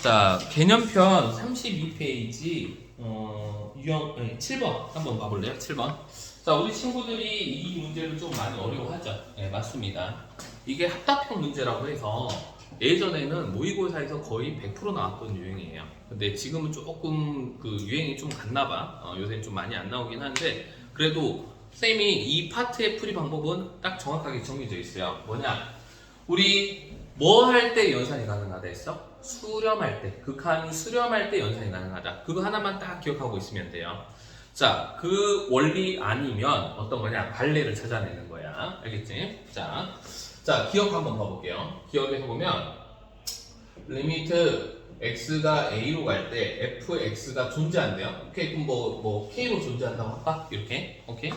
자, 개념편 32페이지 유형 7번 한번 봐볼래요? 7번. 자, 우리 친구들이 이 문제를 좀 많이 어려워하죠. 네, 맞습니다. 이게 합답형 문제라고 해서 예전에는 모의고사에서 거의 100% 나왔던 유형이에요. 근데 지금은 조금 그 유행이 좀 갔나봐. 요새는 좀 많이 안 나오긴 하는데 그래도 쌤이 이 파트의 풀이 방법은 딱 정확하게 정해져 있어요. 뭐냐? 우리 뭐 할 때 연산이 가능하다 했어? 수렴할 때, 극한이 수렴할 때 연산이 가능하다. 그거 하나만 딱 기억하고 있으면 돼요. 자, 그 원리 아니면 어떤 거냐? 발레를 찾아내는 거야. 알겠지? 자, 기억 한번 봐볼게요. 기억에서 보면 리미트 x가 a로 갈 때 fx가 존재한대요. 오케이, 그럼 뭐 k로 존재한다고 할까? 이렇게, 오케이.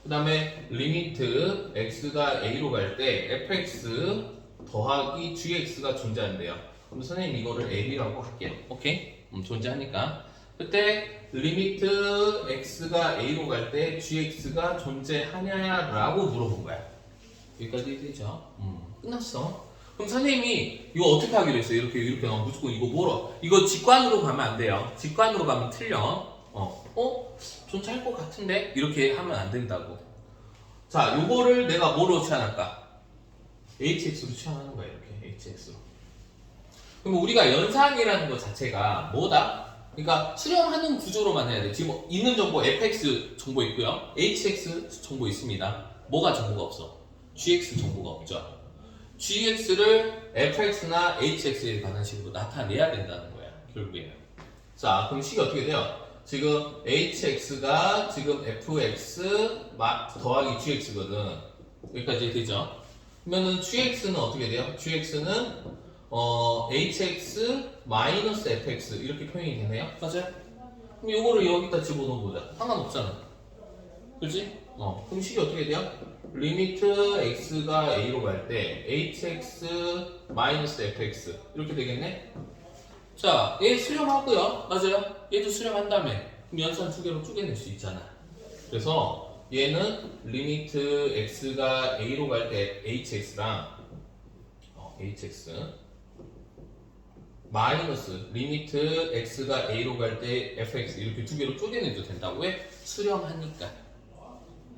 그 다음에 리미트 x가 a로 갈 때 fx 더하기 gx가 존재한대요. 그럼 선생님 이거를 L이라고 할게요. 오케이? 존재하니까. 그때 리미트 x가 a로 갈 때 gx가 존재하냐라고 물어본 거야. 여기까지 되죠? 끝났어. 그럼 선생님이 이거 어떻게 하기로 했어요? 이렇게 나오면 무조건 이거 뭐라? 이거 직관으로 가면 안 돼요. 직관으로 가면 틀려. 존재할 것 같은데? 이렇게 하면 안 된다고. 자, 요거를 내가 뭐로 취환할까? hx로 취환하는 거야, 이렇게. hx로. 그럼 우리가 연산이라는 것 자체가 뭐다? 그러니까 수렴하는 구조로만 해야 돼. 지금 있는 정보 fx 정보 있고요. hx 정보 있습니다. 뭐가 정보가 없어? gx 정보가 없죠. gx를 fx나 hx에 관한 식으로 나타내야 된다는 거야. 결국에는. 자, 그럼 식이 어떻게 돼요? 지금 hx가 지금 fx 더하기 gx거든. 여기까지 되죠? 그러면은 gx는 어떻게 돼요? gx는 hx 마이너스 fx 이렇게 표현이 되네요. 맞아요? 그럼 요거를 여기다 집어넣어보자. 상관없잖아. 그렇지? 그럼 식이 어떻게 돼요? 리미트 x가 a로 갈 때 hx 마이너스 fx 이렇게 되겠네? 자, 얘 수렴하고요. 맞아요? 얘도 수렴한 다음에 그럼 연산 두 개로 쪼개낼 수 있잖아. 그래서 얘는 리미트 x가 a로 갈 때 hx랑 hx 마이너스 리미트 x가 a로 갈 때 fx 이렇게 두 개로 쪼개내도 된다고 해? 수렴하니까.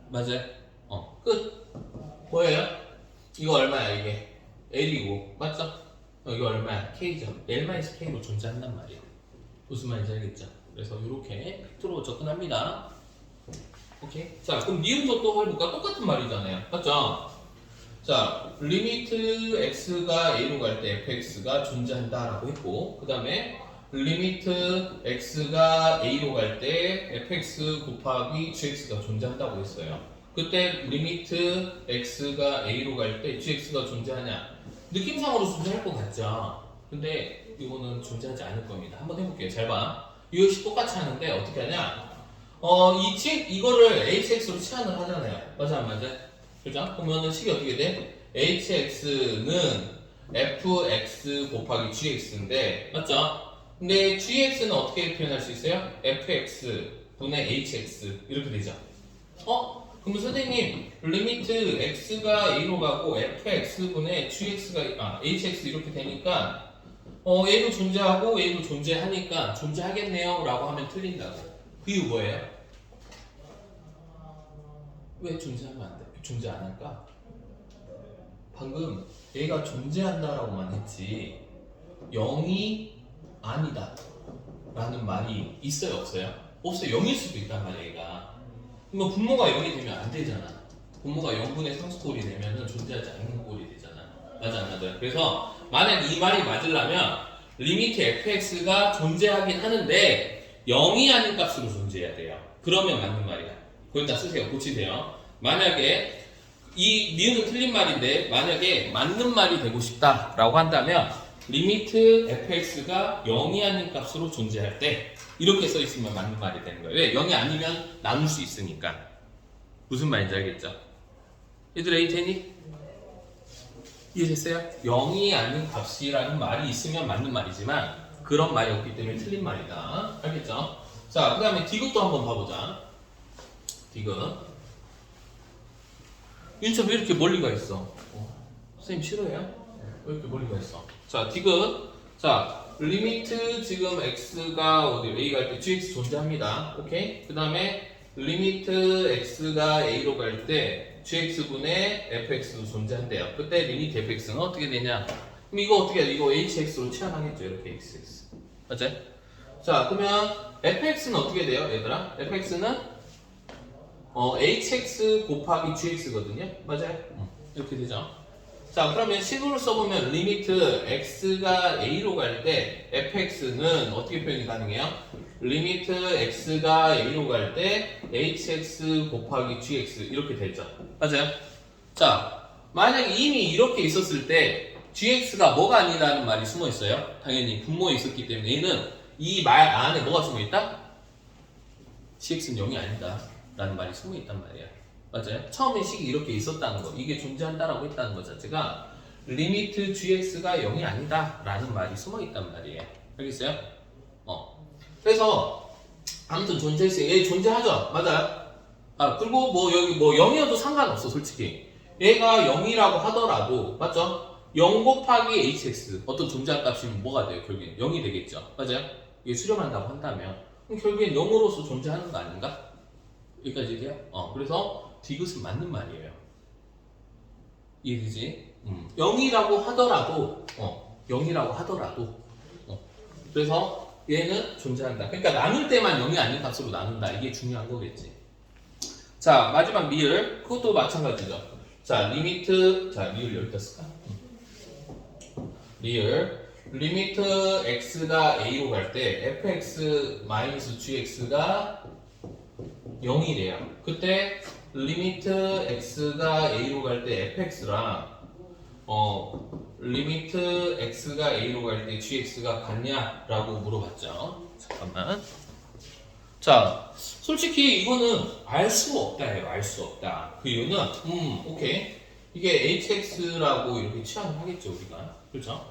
맞아요? 끝. 뭐예요? 이거 얼마야 이게? l이고 맞죠? 이거 얼마야? k죠. l-k로 존재한단 말이야. 무슨 말인지 알겠죠? 그래서 이렇게 팩트로 접근합니다. 오케이. 자, 그럼 니은도 또 해볼까? 똑같은 말이잖아요. 맞죠? 자, 리미트 x가 a로 갈 때 fx가 존재한다라고 했고, 그 다음에 리미트 x가 a로 갈 때 fx 곱하기 gx가 존재한다고 했어요. 그때 리미트 x가 a로 갈 때 gx가 존재하냐? 느낌상으로 존재할 것 같죠? 근데 이거는 존재하지 않을 겁니다. 한번 해볼게요. 잘 봐. 이것이 똑같이 하는데 어떻게 하냐? 이거를 hx로 치환을 하잖아요. 맞아, 안 맞아? 그죠? 그러면은 식이 어떻게 돼? hx는 fx 곱하기 gx인데, 맞죠? 근데 gx는 어떻게 표현할 수 있어요? fx 분의 hx 이렇게 되죠. 그러면 선생님 리미트 x가 a로 가고 fx 분의 hx 이렇게 되니까 얘도 존재하고 얘도 존재하니까 존재하겠네요 라고 하면 틀린다고. 그 이유 뭐예요? 왜 존재하면 안 돼? 존재 안 할까? 방금 얘가 존재한다라고만 했지 0이 아니다 라는 말이 있어요 없어요? 없어요. 0일 수도 있단 말이야 얘가. 그러면 분모가 0이 되면 안 되잖아. 분모가 0분의 상수꼴이 되면 존재하지 않는 꼴이 되잖아. 맞아 안 맞아요? 그래서 만약 이 말이 맞으려면 리미트 fx가 존재하긴 하는데 0이 아닌 값으로 존재해야 돼요. 그러면 맞는 말이야. 거기다 쓰세요. 고치세요. 만약에 이 니은은 틀린 말인데 만약에 맞는 말이 되고 싶다라고 한다면 리미트 fx가 0이 아닌 값으로 존재할 때 이렇게 써 있으면 맞는 말이 되는 거예요. 왜? 0이 아니면 나눌 수 있으니까. 무슨 말인지 알겠죠? 얘들 A 되니? 이해됐어요? 0이 아닌 값이라는 말이 있으면 맞는 말이지만 그런 말이 없기 때문에 틀린 말이다. 알겠죠? 자, 그 다음에 디귿도 한번 봐보자. 디귿. 윤차 왜 이렇게 멀리 가 있어? 선생님 싫어해요? 왜 이렇게 멀리 가 있어? 자, 디귿. 자, 리미트 지금 x가 어디 a 갈 때 gx 존재합니다. 오케이? 그 다음에 리미트 x가 a로 갈 때 gx분의 fx도 존재한대요. 그때 리미트 fx는 어떻게 되냐? 그럼 이거 어떻게 해? 이거 hx로 치환하겠죠. 이렇게 xx. 맞지? 자, 그러면 fx는 어떻게 돼요, 얘들아? fx는 hx 곱하기 gx거든요. 맞아요? 이렇게 되죠. 자, 그러면 식으로 써보면 리미트 x가 a로 갈 때 fx는 어떻게 표현이 가능해요? 리미트 x가 a로 갈 때 hx 곱하기 gx 이렇게 되죠. 맞아요? 자, 만약에 이미 이렇게 있었을 때 gx가 뭐가 아니라는 말이 숨어 있어요. 당연히 분모에 있었기 때문에 얘는 이 말 안에 뭐가 숨어 있다? gx는 0이 아니다 라는 말이 숨어 있단 말이야. 맞아요? 처음에 식이 이렇게 있었다는 거, 이게 존재한다라고 했다는 것 자체가 리미트 gx가 0이 아니다 라는 말이 숨어 있단 말이에요. 알겠어요? 그래서 아무튼 존재했어요. 얘 존재하죠? 맞아요? 아, 그리고 뭐 여기 뭐 0이어도 상관없어 솔직히. 얘가 0이라고 하더라도 맞죠? 0 곱하기 hx 어떤 존재할 값이면 뭐가 돼요? 결국엔 0이 되겠죠? 맞아요? 이게 수렴한다고 한다면 그럼 결국엔 0으로서 존재하는 거 아닌가? 여기까지 돼요? 그래서 디귿은 맞는 말이에요. 이해되지? 0이라고 하더라도 0이라고 하더라도 그래서 얘는 존재한다. 그러니까 나눌 때만 0이 아닌 값으로 나눈다. 이게 중요한 거겠지. 자, 마지막 리을. 그것도 마찬가지죠. 자, 리미트. 자, 리을 여기다 쓸까? 리을. 리미트 x가 a로 갈 때 fx-gx가 0이래요. 그때 리미트 x가 a로 갈 때 fx랑 리미트 x가 a로 갈 때 gx가 같냐라고 물어봤죠. 잠깐만. 자, 솔직히 이거는 알 수가 없다예요. 알 수 없다. 그 이유는 오케이. 이게 hx라고 이렇게 취합을 하겠죠, 우리가. 그렇죠?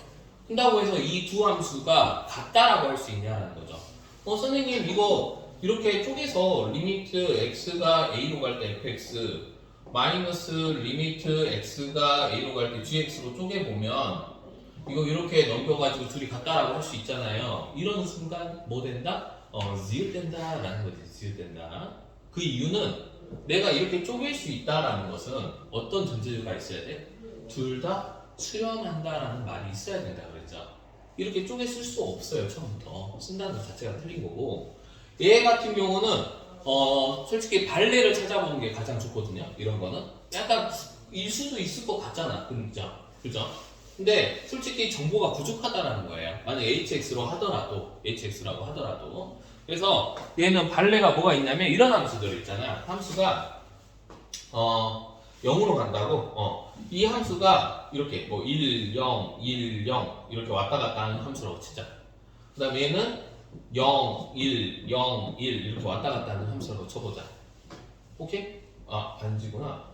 한다고 해서 이 두 함수가 같다라고 할 수 있냐는 거죠. 선생님 이거 이렇게 쪼개서 리미트 x가 a로 갈 때 fx 마이너스 리미트 x가 a로 갈 때 gx로 쪼개보면 이거 이렇게 넘겨가지고 둘이 같다라고 할 수 있잖아요. 이런 순간 뭐 된다? 지읒된다 라는 거지. 지읒된다. 그 이유는 내가 이렇게 쪼갤 수 있다라는 것은 어떤 전제가 있어야 돼? 둘 다 수렴한다라는 말이 있어야 된다 그랬죠. 이렇게 쪼개 쓸 수 없어요. 처음부터 쓴다는 것 자체가 틀린 거고 얘 같은 경우는 솔직히 발레를 찾아보는 게 가장 좋거든요. 이런 거는 약간 일 수도 있을 것 같잖아. 그죠? 근데 솔직히 정보가 부족하다라는 거예요. 만약 hx라고 하더라도 그래서 얘는 발레가 뭐가 있냐면 이런 함수들 있잖아. 함수가 0으로 간다고. 이 함수가 이렇게 뭐 1, 0, 1, 0 이렇게 왔다 갔다 하는 함수라고 치자. 그 다음에 얘는 0, 1, 0, 1 이렇게 왔다 갔다 하는 함수라고 쳐보자. 오케이? 반지구나.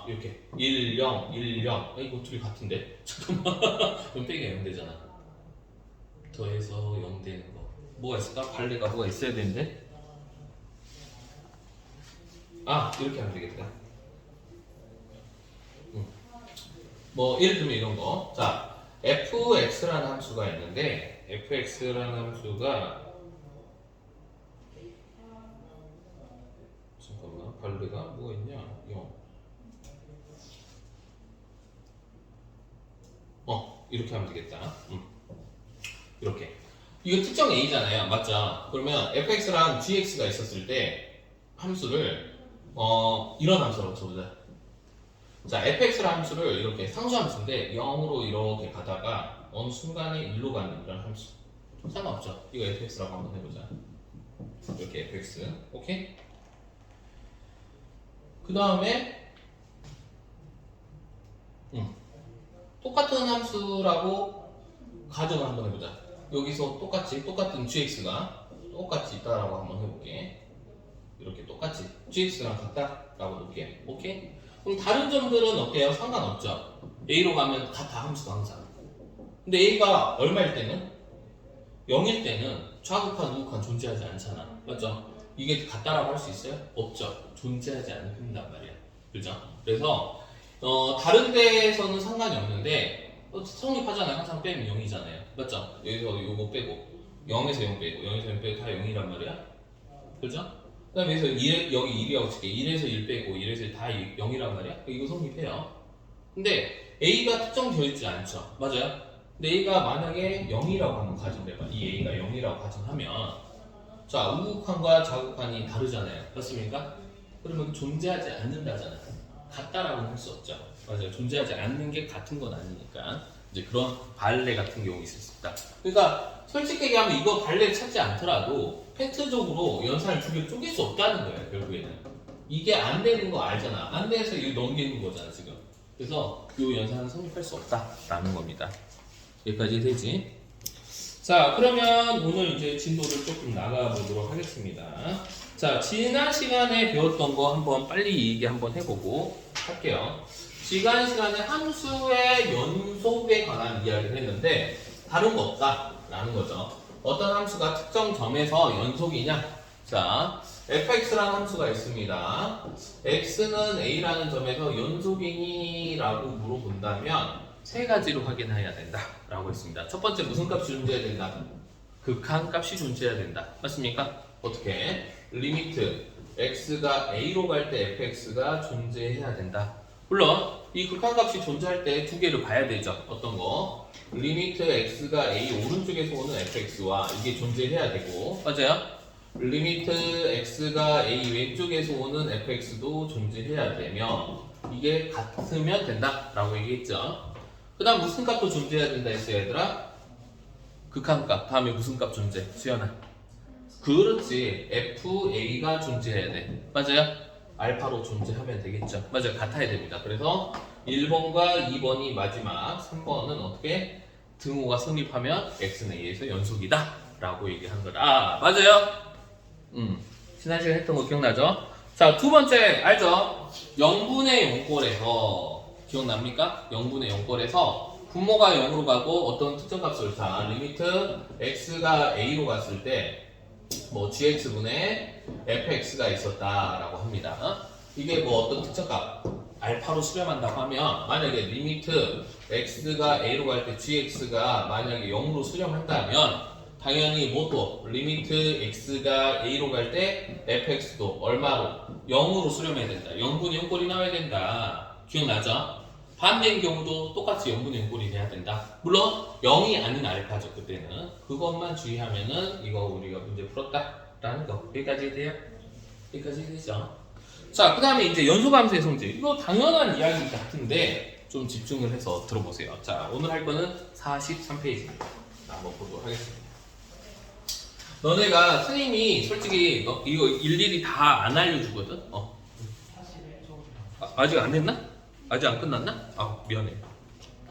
이렇게 1, 0, 1, 0 이거 둘이 같은데? 잠깐만. 그럼 빼기가 0 되잖아. 더해서 0 되는 거 뭐가 있을까? 발레가 뭐가 있어야 되는데? 이렇게 하면 되겠다. 뭐 예를 들면 이런 거. 자, fx라는 함수가 있는데 fx라는 함수가 잠깐만 발레가 뭐가 있냐? 0. 이렇게 하면 되겠다. 이렇게. 이거 특정 a잖아요. 맞죠? 그러면 fx랑 gx가 있었을 때 함수를 이런 함수라고 쳐보자. 자, fx라는 함수를 이렇게 상수함수인데 0으로 이렇게 가다가 어느 순간에 1로 가는 이런 함수. 상관없죠. 이거 fx라고 한번 해보자. 이렇게 fx. 오케이? 그 다음에 똑같은 함수라고 가정을 한번 해보자. 여기서 똑같은 gx가 똑같이 있다라고 한번 해볼게. 이렇게 똑같이 gx랑 같다라고 놓을게. 오케이? 그럼 다른 점들은 어때요? 상관없죠. a로 가면 같아 함수가 항상. 근데 a가 얼마일 때는? 0일 때는 좌극한 우극한 존재하지 않잖아. 맞죠? 이게 같다라고 할 수 있어요? 없죠. 존재하지 않는단 말이야. 그죠? 그래서 다른 데에서는 상관이 없는데 성립하잖아요. 항상 빼면 0이잖아요. 맞죠? 여기서 요거 빼고 0에서 0 빼고 0에서 0 빼고 다 0이란 말이야. 그죠? 그 다음에 여기서 1, 여기 1이라고 칠게. 1에서 1 빼고 1에서 1 다 0이란 말이야. 이거 성립해요. 근데 A가 특정되어 있지 않죠. 맞아요? 근데 A가 만약에 0이라고 한번 가정해봐. 이 A가 0이라고 가정하면 자, 우극한과 자극한이 다르잖아요. 맞습니까? 그러면 존재하지 않는다잖아요. 같다라고는 할 수 없죠. 맞아요. 존재하지 않는 게 같은 건 아니니까. 이제 그런 발레 같은 경우 있을 수 있다. 그러니까 솔직히 얘기하면 이거 발레를 찾지 않더라도 팩트적으로 연산을 두 개를 쪼갤 수 없다는 거예요. 결국에는 이게 안 되는 거 알잖아. 안 돼서 이거 넘기는 거잖아 지금. 그래서 이 연산은 성립할 수 없다라는 겁니다. 여기까지 되지? 자, 그러면 오늘 이제 진도를 조금 나가보도록 하겠습니다. 자, 지난 시간에 배웠던 거 한번 빨리 얘기 한번 해보고 할게요. 지난 시간에 함수의 연속에 관한 이야기를 했는데 다른 거 없다라는 거죠. 어떤 함수가 특정 점에서 연속이냐? 자, fx라는 함수가 있습니다. x는 a라는 점에서 연속이니? 라고 물어본다면 세 가지로 확인해야 된다 라고 했습니다. 첫 번째, 무슨 값이 존재해야 된다? 극한값이 존재해야 된다. 맞습니까? 어떻게? 리미트 x가 a로 갈 때 fx가 존재해야 된다. 물론 이 극한값이 존재할 때 두 개를 봐야 되죠. 어떤 거? 리미트 x가 a 오른쪽에서 오는 fx와 이게 존재해야 되고, 맞아요? 리미트 x가 a 왼쪽에서 오는 fx도 존재해야 되면 이게 같으면 된다 라고 얘기했죠. 그 다음 무슨 값도 존재해야 된다 했어요, 얘들아? 극한값. 다음에 무슨 값 존재? 수연아. 그렇지. fa가 존재해야 돼. 맞아요? 알파로 존재하면 되겠죠. 맞아요. 같아야 됩니다. 그래서 1번과 2번이 마지막, 3번은 어떻게? 등호가 성립하면 x는 a에서 연속이다 라고 얘기한 거다. 아, 맞아요? 지난 시간에 했던 거 기억나죠? 자, 두 번째 알죠? 0분의 0꼴에서 기억납니까? 0분의 0꼴에서 분모가 0으로 가고 어떤 특정 값을 자, 리미트 x가 a로 갔을 때 뭐 gx분의 fx가 있었다라고 합니다. 이게 뭐 어떤 특정 값 알파로 수렴한다고 하면 만약에 리미트 x가 a로 갈 때 gx가 만약에 0으로 수렴한다면 당연히 뭐또 리미트 x가 a로 갈 때 fx도 얼마로? 0으로 수렴해야 된다. 0분의 0꼴이 나와야 된다. 기억나죠? 반대인 경우도 똑같이 0분의 0꼴이 돼야 된다. 물론 0이 아닌 알파죠. 그때는 그것만 주의하면은 이거 우리가 문제 풀었다라는 거. 여기까지 돼요? 여기까지 되죠? 자, 그 다음에 이제 연소함수의 성질. 이거 당연한 이야기 같은데 좀 집중을 해서 들어보세요. 자, 오늘 할 거는 43페이지입니다. 한번 보도록 하겠습니다. 너네가 선생님이 솔직히 이거 일일이 다 안 알려주거든? 아직 안 됐나? 아직 안 끝났나? 아, 미안해.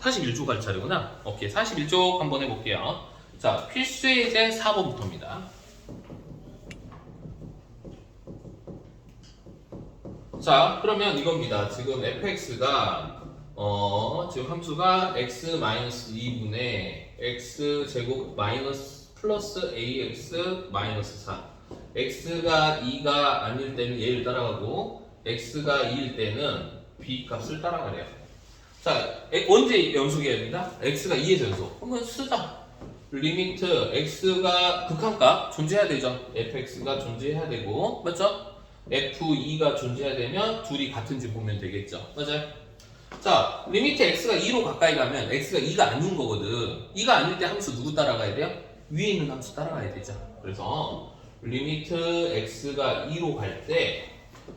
41조 갈 차례구나. 오케이, 41조 한번 해볼게요. 자, 필수 예제 4번부터입니다. 자, 그러면 이겁니다. 지금 fx가 지금 함수가 x-2분의 x제곱 마이너스 플러스 ax 마이너스 4. x가 2가 아닐 때는 얘를 따라가고 x가 2일 때는 b 값을 따라가래요. 자, 언제 연속해야 됩니다? x가 2에서 연속. 그러면 쓰자. 리미트 x가 극한값 존재해야 되죠. fx가 존재해야 되고, 맞죠? f2가 존재해야 되면 둘이 같은지 보면 되겠죠. 맞아요? 자, 리미트 x가 2로 가까이 가면 x가 2가 아닌 거거든. 2가 아닐 때 함수 누구 따라가야 돼요? 위에 있는 함수 따라가야 되죠. 그래서 리미트 x가 2로 갈 때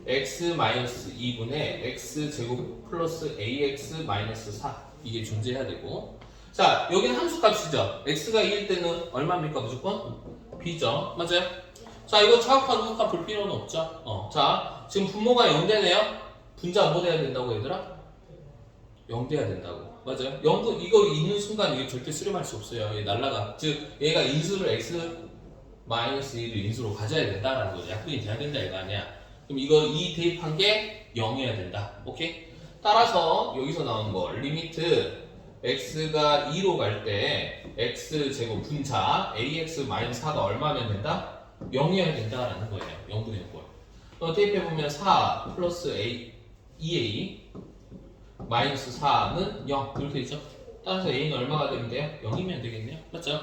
x-2분의 x제곱 플러스 ax-4 이게 존재해야 되고, 자, 여기는 함수값이죠. x가 2일 때는 얼마입니까? 무조건 b죠. 맞아요? 자, 이거 차각화 누각화 볼 필요는 없죠. 자, 지금 분모가 0되네요. 분자 뭐 돼야 된다고 얘들아? 0 돼야 된다고. 맞아요? 0도 이거 있는 순간 이게 절대 수렴할 수 없어요. 얘 날라가. 즉 얘가 인수를 x-1을 인수로 가져야 된다라는 거죠. 약분이 돼야 된다 이거 아니야. 그럼 이거 2 대입한 게 0이어야 된다. 오케이? 따라서 여기서 나온 거 리미트 x가 2로 갈 때 x제곱 분자 ax-4가 얼마면 된다? 0이어야 된다라는 거예요. 0분의 0꼴. 대입해보면 4 플러스 a 2a 마이너스 4는 0 이렇게 되죠. 따라서 a는 얼마가 되면 돼요? 0이면 되겠네요. 맞죠?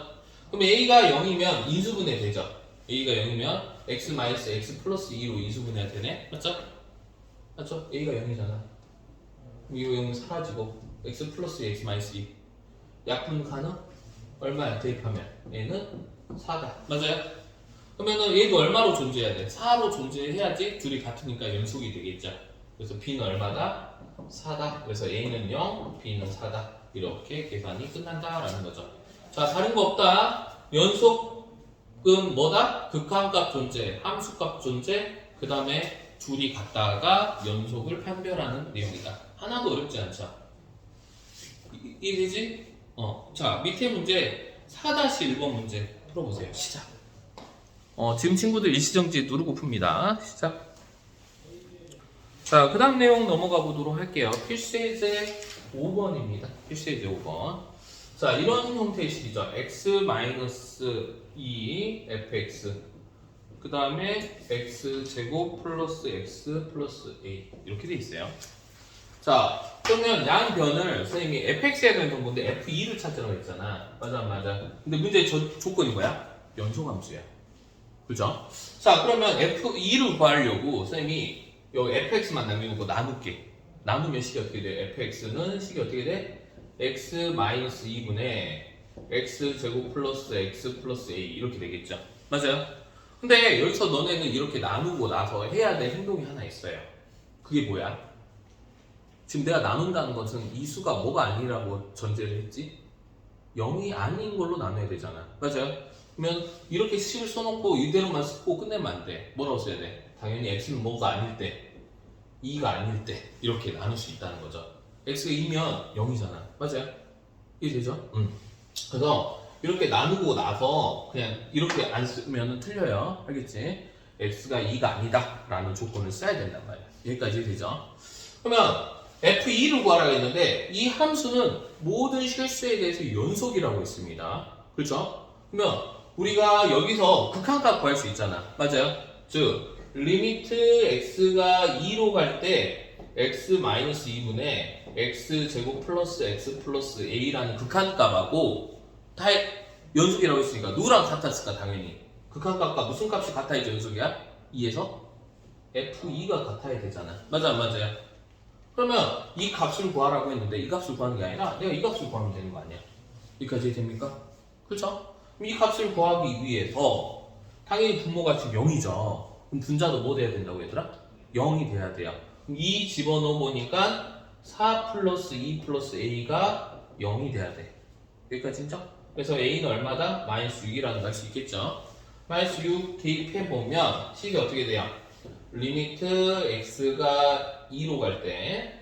그럼 a가 0이면 인수분해 되죠? a가 0이면 x 마이너스 x 플러스 2로 인수분해가 되네? 맞죠? 맞죠? a가 0이잖아. 이거 0은 사라지고 x 플러스 x 마이너스 2 약분 가능? 얼마야? 대입하면 얘는 4다. 맞아요? 그러면은 얘도 얼마로 존재해야 돼? 4로 존재해야지 둘이 같으니까 연속이 되겠죠. 그래서 b는 얼마다? 4다. 그래서 a는 0, b는 4다. 이렇게 계산이 끝난다라는 거죠. 자, 다른 거 없다. 연속은 뭐다? 극한값 존재, 함수값 존재, 그 다음에 둘이 같다가 연속을 판별하는 내용이다. 하나도 어렵지 않죠? 이해되지? 자, 밑에 문제 4-1번 문제 풀어보세요. 시작. 지금 친구들 일시정지 누르고 풉니다. 시작. 자, 그 다음 내용 넘어가 보도록 할게요. 필수예제 5번입니다. 필수예제 5번. 자, 이런 형태의 식이죠. x-2 fx 그 다음에 x제곱 플러스 x 플러스 a 이렇게 돼 있어요. 자, 그러면 양변을 선생님이 fx에 대한 정보인데 f2를 찾으라고 했잖아. 맞아 안 맞아? 근데 문제 조건이 뭐야? 연소함수야. 그죠? 자, 그러면 f2를 구하려고 선생님이 여기 fx만 남겨놓고 나눌게. 나누면 식이 어떻게 돼? fx는 식이 어떻게 돼? x-2분의 x제곱 플러스 x 플러스 a 이렇게 되겠죠? 맞아요? 근데 여기서 너네는 이렇게 나누고 나서 해야 될 행동이 하나 있어요. 그게 뭐야? 지금 내가 나눈다는 것은 이 수가 뭐가 아니라고 전제를 했지? 0이 아닌 걸로 나눠야 되잖아. 맞아요? 그러면 이렇게 식을 써놓고 이대로만 쓰고 끝내면 안 돼. 뭐라고 써야 돼? 당연히 x는 뭐가 아닐 때, 2가 아닐 때 이렇게 나눌 수 있다는 거죠. x가 2면 0이잖아. 맞아요? 이해되죠? 그래서 이렇게 나누고 나서 그냥 이렇게 안 쓰면 틀려요. 알겠지? x가 2가 아니다 라는 조건을 써야 된단 말이야. 여기까지 되죠? 그러면 f2를 구하라고 했는데 이 함수는 모든 실수에 대해서 연속이라고 했습니다. 그렇죠? 그러면 우리가 여기서 극한값 구할 수 있잖아. 맞아요? 즉 리미트 x가 2로 갈 때 x-2분의 x제곱 플러스 x 플러스 a라는 극한값하고 다 연속이라고 했으니까 누구랑 같았을까? 당연히 극한값과 무슨 값이 같아야지 연속이야? 2에서 f2가 같아야 되잖아. 맞아 안 맞아요? 그러면 이 값을 구하라고 했는데 이 값을 구하는 게 아니라 내가 이 값을 구하면 되는 거 아니야? 여기까지 됩니까? 그렇죠? 그럼 이 값을 구하기 위해서 당연히 분모가 지금 0이죠. 그럼 분자도 뭐 돼야 된다고 얘들아? 0이 돼야 돼요. 그럼 2 집어넣어 보니까 4 플러스 2 플러스 a가 0이 돼야 돼. 여기까지 인정? 그래서 a는 얼마다? 마이너스 6이라는 걸 알 수 있겠죠? 마이너스 6 대입해 보면 식이 어떻게 돼요? 리미트 x가 2로 갈 때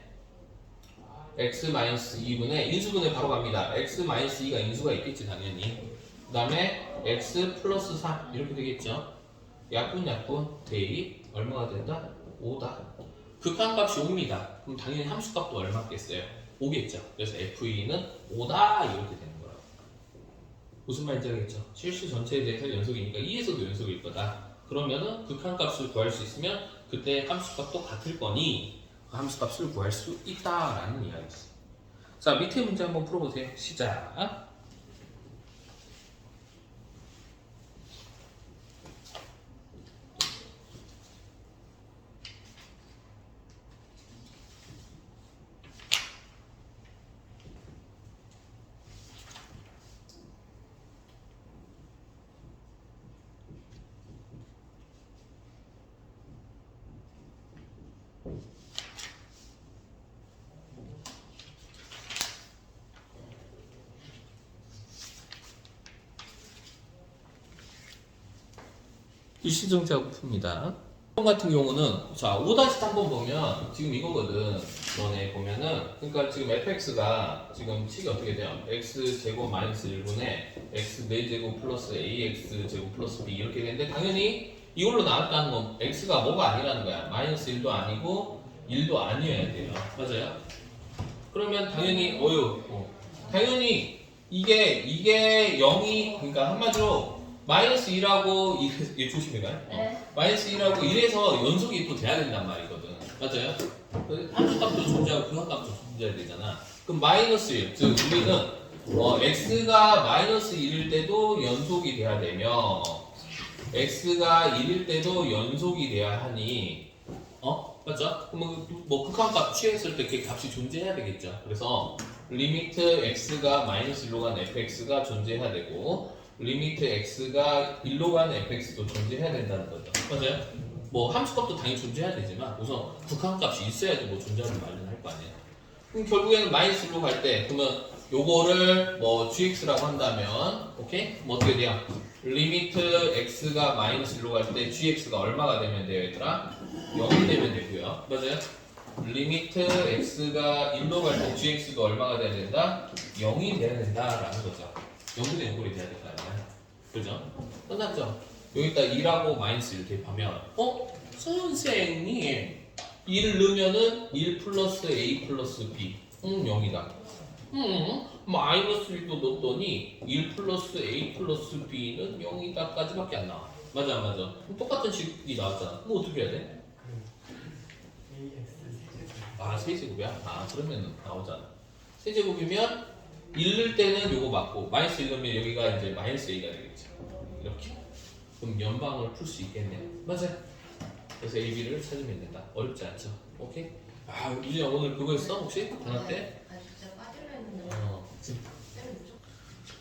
x-2분의 인수분해 바로 갑니다. x-2가 인수가 있겠지 당연히. 그 다음에 x 플러스 3 이렇게 되겠죠. 약분 대입 얼마가 된다? 5다. 극한값이 5입니다. 그럼 당연히 함수값도 얼마겠어요? 5겠죠. 그래서 f2는 5다 이렇게 되는 거라고. 무슨 말인지 알겠죠? 실수 전체에 대해서 연속이니까 2에서도 연속일 거다. 그러면은 극한값을 구할 수 있으면 그때 함수값도 같을 거니 그 함수값을 구할 수 있다라는 이야기지. 자, 밑에 문제 한번 풀어보세요. 시작. 일시정지하고 풉니다. 이번 같은 경우는 자 5-3번 보면 지금 이거거든. 너네 보면은 그러니까 지금 fx가 지금 식이 어떻게 돼요? x제곱 마이너스 1분의 x 4제곱 플러스 ax제곱 플러스 b 이렇게 되는데 당연히 이걸로 나왔다는 건 x가 뭐가 아니라는 거야. 마이너스 1도 아니고 1도 아니어야 돼요. 맞아요? 그러면 당연히 당연히 이게 0이 그러니까 한마디로 마이너스 1하고 1 조심해가요. 마이너스 1하고 1에서 연속이 또 돼야 된단 말이거든. 맞아요? 함수값도 존재하고 극한값도 존재해야 되잖아. 그럼 마이너스 1. 즉 우리는 x가 마이너스 1일 때도 연속이 돼야 되며 x가 1일 때도 연속이 돼야 하니 맞죠? 그럼 뭐 극한값 취했을 때 그 값이 존재해야 되겠죠. 그래서 리미트 x가 마이너스 1로 간 fx가 존재해야 되고 리미트 x가 1로 간 fx도 존재해야 된다는 거죠. 맞아요? 뭐 함수값도 당연히 존재해야 되지만 우선 극한값이 있어야지 뭐 존재하는 마련할 거 아니에요. 그럼 결국에는 마이너스 1로 갈 때 그러면 요거를 뭐 gx라고 한다면 오케이? 뭐 어떻게 돼요? 리미트 x가 마이너스 1로 갈 때 gx가 얼마가 되면 돼요 얘들아? 0이 되면 되고요. 맞아요? 리미트 x가 1로 갈 때 gx가 얼마가 돼야 된다? 0이 돼야 된다라는 거죠. 0분의 0꼴이 돼야 될 거 아니야. 그죠? 끝났죠? 여기다 2라고 마이너스 1 대입하면 선생님 1을 넣으면은 1 플러스 a 플러스 b 0이다. 마이너스 1도 넣었더니 1 플러스 a 플러스 b는 0이다까지 밖에 안 나와. 맞아 안 맞아? 그럼 똑같은 식이 나왔잖아. 그럼 어떻게 해야 돼? 아 세제곱이야? 아 그러면 나오잖아. 세제곱이면 1 넣을 때는 요거 맞고 마이너스 1 넣으면 여기가 이제 마이너스 a가 되겠죠. 이렇게. 그럼 연방을 풀 수 있겠네요. 맞아요. 그래서 a, b를 찾으면 된다. 어렵지 않죠? 오케이? 아 유진아 오늘 그거 했어 혹시? 단합 때?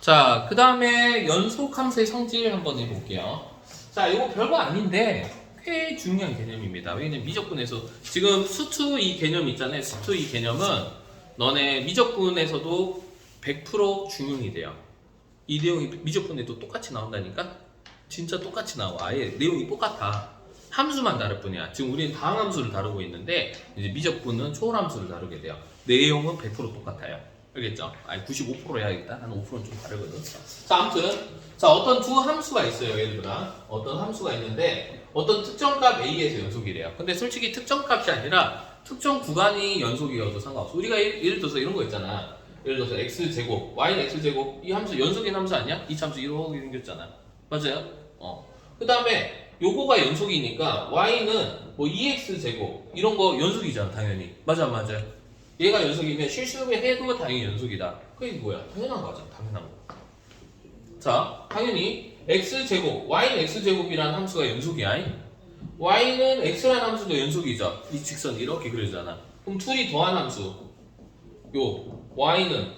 자, 그 다음에 연속함수의 성질 한번 해볼게요. 자, 이거 별거 아닌데 꽤 중요한 개념입니다. 왜냐면 미적분에서 지금 수투 이 개념 있잖아요. 수투 이 개념은 너네 미적분에서도 100% 중용이 돼요. 이 내용이 미적분에도 똑같이 나온다니까? 진짜 똑같이 나와. 아예 내용이 똑같아. 함수만 다를 뿐이야. 지금 우리는 다항함수를 다루고 있는데 이제 미적분은 초월함수를 다루게 돼요. 내용은 100% 똑같아요. 알겠죠? 아니 95% 해야겠다. 한 5%는 좀 다르거든. 자, 아무튼 자 어떤 두 함수가 있어요, 얘들아. 어떤 함수가 있는데 어떤 특정값 a에서 연속이래요. 근데 솔직히 특정값이 아니라 특정 구간이 연속이어도 상관없어. 우리가 예를 들어서 이런 거 있잖아. 예를 들어서 x제곱, y는 x제곱 이 함수 연속인 함수 아니야? 이 함수 이렇게 생겼잖아. 맞아요? 그 다음에 요거가 연속이니까 y는 뭐 2x제곱 이런 거 연속이잖아, 당연히. 맞아, 맞아. 얘가 연속이면 실수해도 당연히 연속이다. 그게 뭐야? 당연한 거죠. 당연한 거. 자, 당연히 x제곱, y는 x제곱이라는 함수가 연속이야. y는 x라는 함수도 연속이죠. 이 직선 이렇게 그려지잖아. 그럼 둘이 더한 함수. 요 y는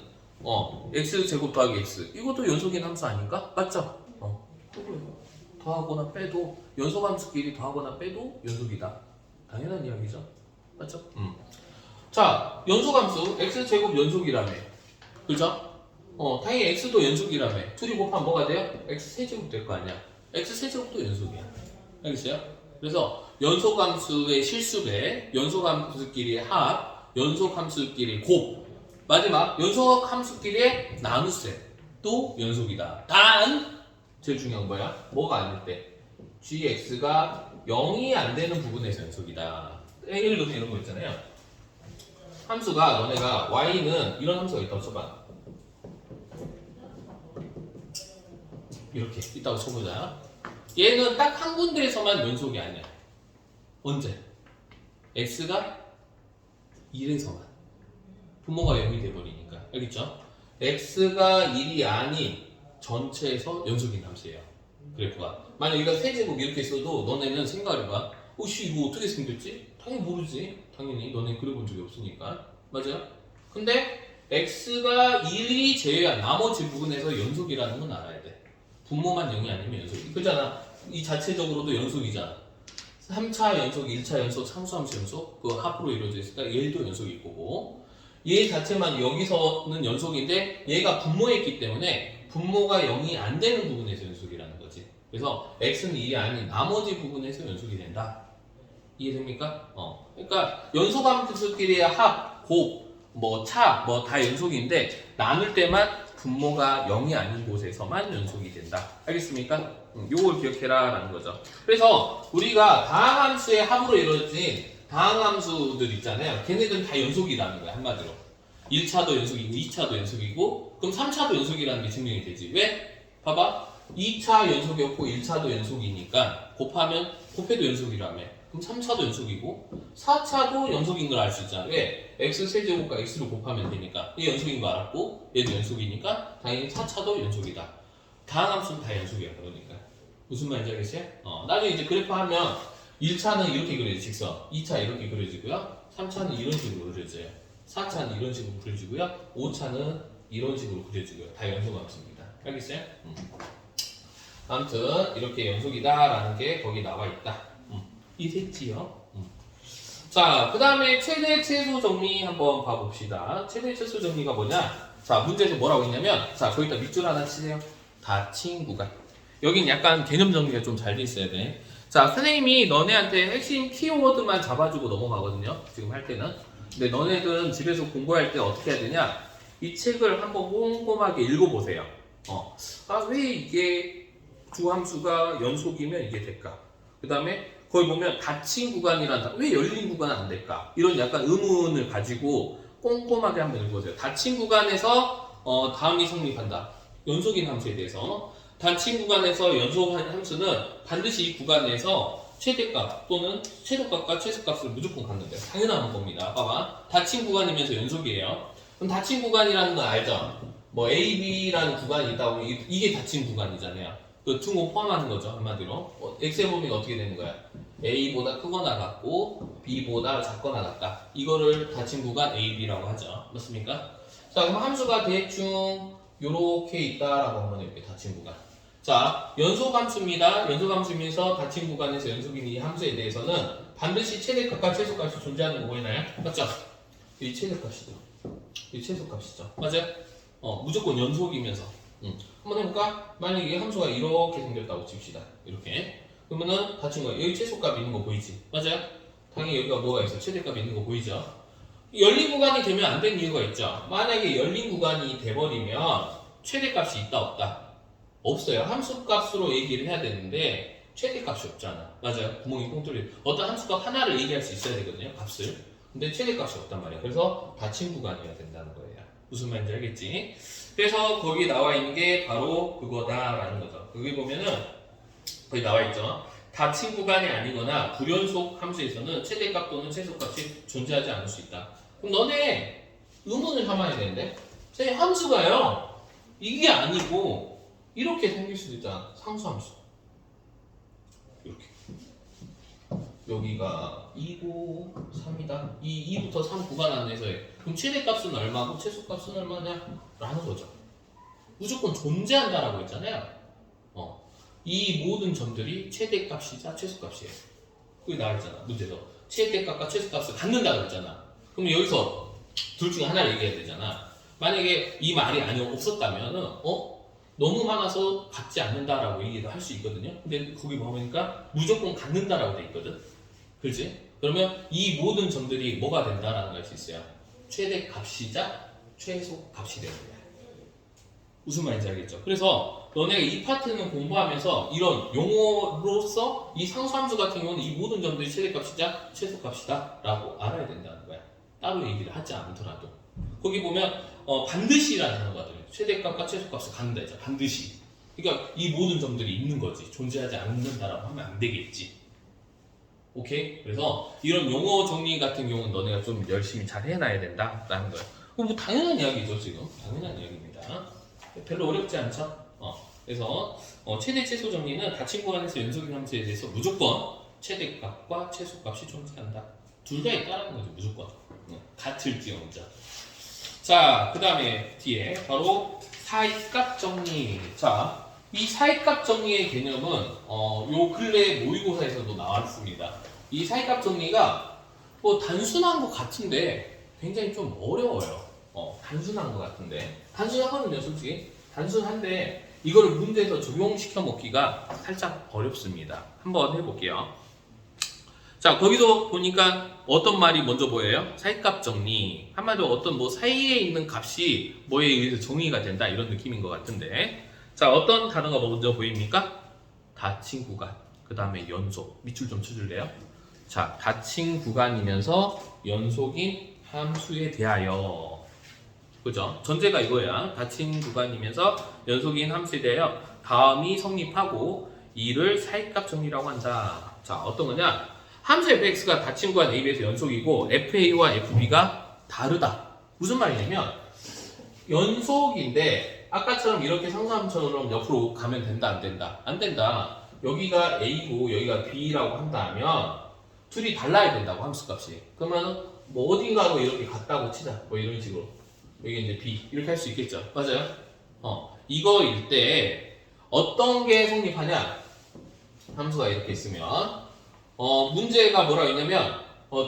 x제곱 더하기 x. 이것도 연속인 함수 아닌가? 맞죠? 더하거나 빼도 연속함수끼리 더하거나 빼도 연속이다. 당연한 이야기죠. 맞죠? 자, 연속함수 x제곱 연속이라며. 그죠? 당연히 x도 연속이라며. 둘이 곱하면 뭐가 돼요? x세제곱 될 거 아니야. x세제곱도 연속이야. 알겠어요? 그래서 연속함수의 실수배, 연속함수끼리의 합, 연속함수끼리의 곱, 마지막 연속함수끼리의 나눗셈도 연속이다. 단 제일 중요한 거야. 뭐가 아닐 때 gx가 0이 안 되는 부분에서 연속이다. 예를 들면 이런 거 있잖아요. 함수가 너네가 y는 이런 함수가 있다고 쳐봐. 이렇게 있다고 쳐보자. 얘는 딱 한 군데에서만 연속이 아니야. 언제? x가 1에서만. 분모가 0이 돼버리니까. 알겠죠? x가 1이 아닌 전체에서 연속인 함수예요. 그래프가. 만약 이거 세제곱 이렇게 있어도 너네는 생각을 해봐. 씨 이거 어떻게 생겼지? 당연히 모르지. 당연히 너네 그려본 적이 없으니까. 맞아요? 근데 x가 1이 제외한 나머지 부분에서 연속이라는 건 알아야 돼. 분모만 0이 아니면 연속이. 그잖아. 이 자체적으로도 연속이잖아. 3차 연속, 1차 연속, 상수함수 연속 그 합으로 이루어져 있으니까 얘도 연속일 거고 얘 자체만 여기서는 연속인데 얘가 분모했기 때문에 분모가 0이 안 되는 부분에서 연속이라는 거지. 그래서 x는 1이 아닌 나머지 부분에서 연속이 된다. 이해됩니까? 그러니까 연속함수끼리의 합, 곱, 뭐 차, 뭐 다 연속인데 나눌 때만 분모가 0이 아닌 곳에서만 연속이 된다. 알겠습니까? 요걸 기억해라 라는 거죠. 그래서 우리가 다항함수의 합으로 이루어진 다항함수들 있잖아요. 걔네들은 다 연속이라는 거야, 한마디로. 1차도 연속이고 2차도 연속이고 그럼 3차도 연속이라는 게 증명이 되지. 왜? 봐봐. 2차 연속이었고 1차도 연속이니까 곱해도 연속이라며. 그럼 3차도 연속이고 4차도 연속인 걸 알 수 있잖아. 왜? x 세제곱과 x를 곱하면 되니까. 얘 연속인 거 알았고 얘도 연속이니까 당연히 4차도 연속이다. 다항 함수는 다 연속이야. 그러니까 무슨 말인지 알겠어요? 나중에 이제 그래프 하면 1차는 이렇게 그려지 직선, 2차 이렇게 그려지고요, 3차는 이런 식으로 그려져요, 4차는 이런 식으로 그려지고요, 5차는 이런 식으로 그려지고요. 다 연속 함수입니다. 알겠어요? 아무튼 이렇게 연속이다라는 게 거기 나와 있다. 이해됐지요? 자, 그 다음에 최대 최소 정리 한번 봐봅시다. 최대 최소 정리가 뭐냐? 자, 문제에서 뭐라고 했냐면, 자, 거기다 밑줄 하나 치세요. 닫힌 구간. 여긴 약간 개념 정리가 좀 잘 돼 있어야 돼. 자, 선생님이 너네한테 핵심 키워드만 잡아주고 넘어가거든요. 지금 할 때는. 근데 너네들은 집에서 공부할 때 어떻게 해야 되냐? 이 책을 한번 꼼꼼하게 읽어보세요. 왜 이게 주함수가 연속이면 이게 될까? 그 다음에 거기 보면 닫힌 구간이란다. 왜 열린 구간은 안 될까? 이런 약간 의문을 가지고 꼼꼼하게 한번 읽어보세요. 닫힌 구간에서 다음이 성립한다. 연속인 함수에 대해서. 닫힌 구간에서 연속한 함수는 반드시 이 구간에서 최대값 또는 최소값과 최소값을 무조건 갖는데요. 당연한 겁니다. 봐봐. 닫힌 구간이면서 연속이에요. 그럼 닫힌 구간이라는 건 알죠? 뭐 A, B라는 구간이 있다고 이게 닫힌 구간이잖아요. 그 등호 포함하는 거죠. 한마디로. X의 범위가 어떻게 되는 거야? A보다 크거나 같고 B보다 작거나 같다. 이거를 닫힌 구간 A, B라고 하죠. 맞습니까? 자, 그럼 함수가 대충 요렇게 있다라고 한번 이렇게 닫힌 구간. 자, 연속함수입니다. 연속함수면서 닫힌 구간에서 연속인 이 함수에 대해서는 반드시 최대값과 최소값이 존재하는 거 보이나요? 맞죠? 이 최대값이죠. 이 최소값이죠. 맞아요? 무조건 연속이면서. 한번 해볼까? 만약에 이 함수가 이렇게 생겼다고 칩시다. 이렇게. 그러면은 닫힌 거야. 여기 최소값이 있는 거 보이지? 맞아요? 당연히 여기가 뭐가 있어? 최대값이 있는 거 보이죠? 열린 구간이 되면 안 되는 이유가 있죠. 만약에 열린 구간이 돼버리면 최대값이 있다 없다? 없어요. 함수값으로 얘기를 해야 되는데 최대값이 없잖아. 맞아요. 구멍이 뻥 뚫려. 어떤 함수값 하나를 얘기할 수 있어야 되거든요. 값을. 근데 최대값이 없단 말이야. 그래서 닫힌 구간이어야 된다는 거예요. 무슨 말인지 알겠지? 그래서 거기 나와 있는 게 바로 그거다라는 거죠. 거기 보면은 거기 나와 있죠. 닫힌 구간이 아니거나 불연속 함수에서는 최대값 또는 최소값이 존재하지 않을 수 있다. 그럼 너네 의문을 삼아야 되는데, 선생님 함수가요 이게 아니고 이렇게 생길 수도 있잖아. 상수함수. 이렇게. 여기가 2고 3이다. 이 2부터 3 구간 안에서의. 그럼 최대값은 얼마고 최소값은 얼마냐? 라는 거죠. 무조건 존재한다라고 했잖아요. 이 모든 점들이 최대값이자 최소값이에요. 그게 나와있잖아. 문제에서. 최대값과 최소값을 갖는다고 했잖아. 그럼 여기서 둘 중에 하나를 얘기해야 되잖아. 만약에 이 말이 없었다면은 너무 많아서 갖지 않는다라고 얘기를 할 수 있거든요. 근데 거기 보니까 무조건 갖는다라고 돼 있거든. 그렇지? 그러면 이 모든 점들이 뭐가 된다라는 걸 알 수 있어요. 최대값이자 최소값이 되는 거야. 무슨 말인지 알겠죠? 그래서 너네가 이 파트는 공부하면서 이런 용어로서 이 상수함수 같은 경우는 이 모든 점들이 최대값이자 최소값이다 라고 알아야 된다는 거야. 따로 얘기를 하지 않더라도. 거기 보면 반드시라는 단어가 들어요. 최대값과 최소값을 갖는다 했잖아. 반드시. 그러니까 이 모든 점들이 있는 거지. 존재하지 않는다라고 하면 안 되겠지. 오케이? 그래서 이런 용어 정리 같은 경우는 너네가 좀 열심히 잘 해놔야 된다라는 거예요. 뭐 당연한 이야기죠, 지금. 당연한 이야기입니다. 별로 어렵지 않죠? 그래서 최대 최소 정리는 닫힌 구간에서 연속인 함수에 대해서 무조건 최대값과 최소값이 존재한다. 둘 다 있다라는 거죠, 무조건. 같을지언정. 자, 그 다음에 뒤에 바로 사이값 정리. 자, 이 사이값 정리의 개념은 요 근래 모의고사에서도 나왔습니다. 이 사이값 정리가 뭐 단순한 것 같은데 굉장히 좀 어려워요. 단순한 것 같은데 단순하거든요, 솔직히. 단순한데 이거를 문제에서 적용시켜 먹기가 살짝 어렵습니다. 한번 해볼게요. 자, 거기도 보니까 어떤 말이 먼저 보여요? 사이값 정리. 한마디로 어떤 뭐 사이에 있는 값이 뭐에 의해서 정의가 된다 이런 느낌인 것 같은데, 자, 어떤 단어가 먼저 보입니까? 닫힌 구간, 그 다음에 연속. 밑줄 좀 쳐줄래요? 자, 닫힌 구간이면서 연속인 함수에 대하여. 그죠? 전제가 이거야. 닫힌 구간이면서 연속인 함수에 대하여 다음이 성립하고 이를 사이값 정리라고 한다. 자, 어떤 거냐? 함수 fx가 닫힌 구간 AB에서 연속이고 FA와 FB가 다르다. 무슨 말이냐면 연속인데 아까처럼 이렇게 상수함처럼 옆으로 가면 된다 안 된다? 안 된다. 여기가 A고 여기가 B라고 한다면 둘이 달라야 된다고 함수값이. 그러면 뭐 어딘가로 이렇게 같다고 치자. 뭐 이런 식으로. 여기 이제 B 이렇게 할 수 있겠죠. 맞아요? 이거일 때 어떤 게 성립하냐? 함수가 이렇게 있으면 문제가 뭐라고 했냐면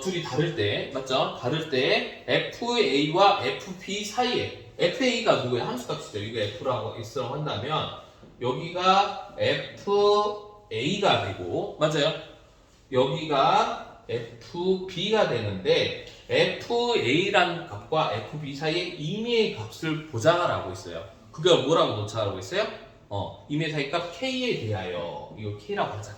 둘이 다를 때 맞죠? 다를 때 FA와 FB 사이에 FA가 누구의 함수값이죠. 이거 F라고 X라고 한다면 여기가 FA가 되고 맞아요? 여기가 FB가 되는데 FA라는 값과 FB 사이에 임의의 값을 보장하라고 있어요. 그게 뭐라고 놓자라고 있어요? 임의 사이 값 K에 대하여 이거 K라고 하자.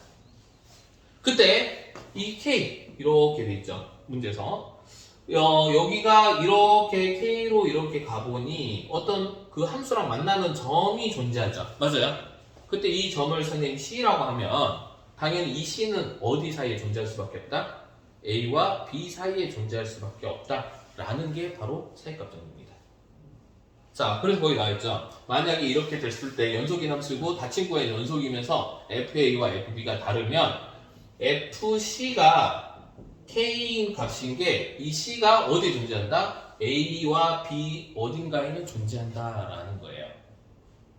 그때 이 K 이렇게 돼 있죠. 문제에서 여기가 이렇게 K로 이렇게 가보니 어떤 그 함수랑 만나는 점이 존재하죠. 맞아요? 그때 이 점을 선생님 C라고 하면 당연히 이 C는 어디 사이에 존재할 수밖에 없다? A와 B 사이에 존재할 수밖에 없다라는 게 바로 사이값 정리입니다. 자, 그래서 거기 나와있죠. 만약에 이렇게 됐을 때 연속인 함수고 닫힌 구간이 연속이면서 FA와 FB가 다르면 FC가 K인 값인 게 이 C가 어디에 존재한다? A와 B 어딘가에는 존재한다라는 거예요.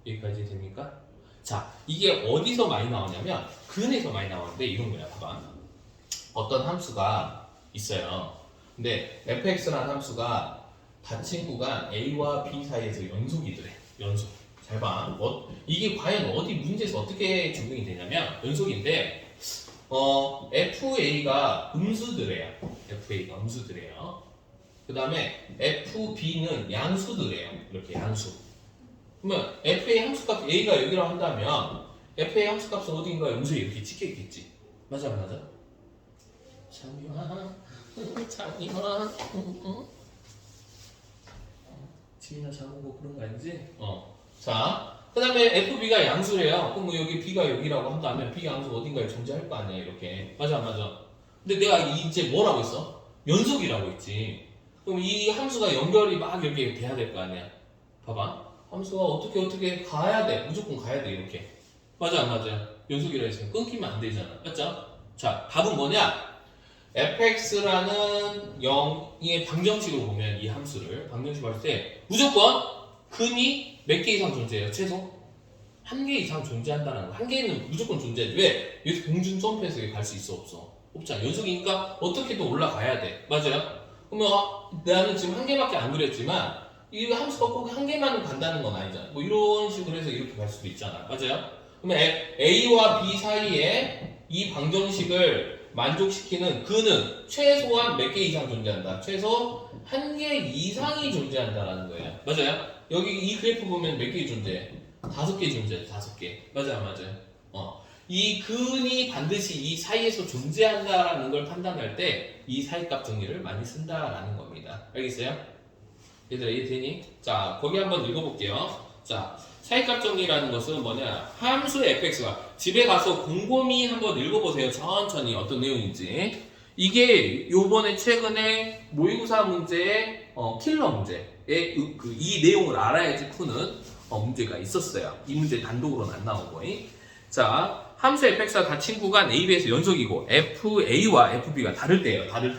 여기까지 됩니까? 자, 이게 어디서 많이 나오냐면 근에서 많이 나오는데 이런 거야. 봐봐. 어떤 함수가 있어요. 근데 fx라는 함수가 닫힌 구간 A와 B 사이에서 연속이더래. 연속. 잘 봐. 이게 과연 어디 문제에서 어떻게 증명이 되냐면 연속인데 FA가 음수들이에요. FA가 음수들이에요. 그 다음에 FB는 양수들이에요. 이렇게 양수. 그러면 FA 함수값 A가 여기라고 한다면 FA 함수값은 어딘가에 음수에 이렇게 찍혀있겠지. 맞아, 맞아. 장미화, 장미화. 지민아 자고 그런 거 아니지? 자, 그 다음에 FB가 양수래요. 그럼 뭐 여기 B가 여기라고 한다면 B 양수 어딘가에 존재할 거 아니야, 이렇게. 맞아, 맞아. 근데 내가 이제 뭐라고 했어? 연속이라고 했지. 그럼 이 함수가 연결이 막 이렇게 돼야 될 거 아니야. 봐봐. 함수가 어떻게 가야 돼. 무조건 가야 돼, 이렇게. 맞아, 안 맞아? 연속이라 했으면 끊기면 안 되잖아. 맞죠? 자, 답은 뭐냐? fx라는 0의 방정식으로 보면 이 함수를 방정식으로 할 때 무조건 근이 몇 개 이상 존재해요? 최소? 한 개 이상 존재한다는 거. 한 개는 무조건 존재해. 왜? 여기서 공중 점프해서 갈 수 있어? 없어? 없잖아. 연속이니까 어떻게든 올라가야 돼. 맞아요? 그러면 나는 지금 한 개밖에 안 그렸지만 이 함수가 꼭 한 개만 간다는 건 아니잖아. 뭐 이런 식으로 해서 이렇게 갈 수도 있잖아. 맞아요? 그러면 A와 B 사이에 이 방정식을 만족시키는 근은 최소한 몇 개 이상 존재한다. 최소 한 개 이상이 존재한다라는 거예요. 맞아요? 여기 이 그래프 보면 몇 개 존재해? 5개 존재해. 5개. 맞아요. 이 근이 반드시 이 사이에서 존재한다라는 걸 판단할 때 이 사이값 정리를 많이 쓴다라는 겁니다. 알겠어요? 얘들아 이해되니? 자, 거기 한번 읽어볼게요. 자, 사이값 정리라는 것은 뭐냐? 함수 fx가 집에 가서 곰곰이 한번 읽어보세요. 천천히 어떤 내용인지. 이게 요번에 최근에 모의고사 문제의 킬러 문제의 이 내용을 알아야지 푸는 문제가 있었어요. 이 문제 단독으로는 안 나오고. 자, 함수 fx가 닫힌 구간 A, B에서 연속이고 FA와 FB가 다를 때예요. 다를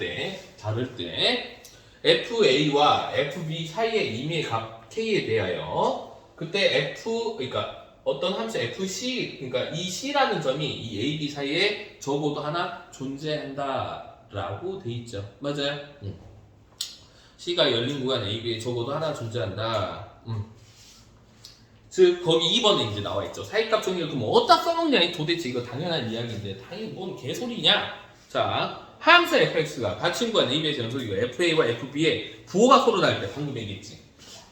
때 FA와 FB 사이의 임의의 값 K에 대하여 그때 그러니까 어떤 함수 FC, 그러니까 이 C라는 점이 이 A, B 사이에 적어도 하나 존재한다라고 돼 있죠. 맞아요? C가 열린 구간 A, B에 적어도 하나 존재한다. 즉 거기 2번에 이제 나와 있죠. 사이값 정리를 그럼 어디다 써먹냐? 도대체 이거 당연한 이야기인데 당연히 뭔 개소리냐? 자, 함수 fx가 닫힌 구간 A, B에서 연속이고 FA와 FB의 부호가 서로 다를 때 방금 얘기했지.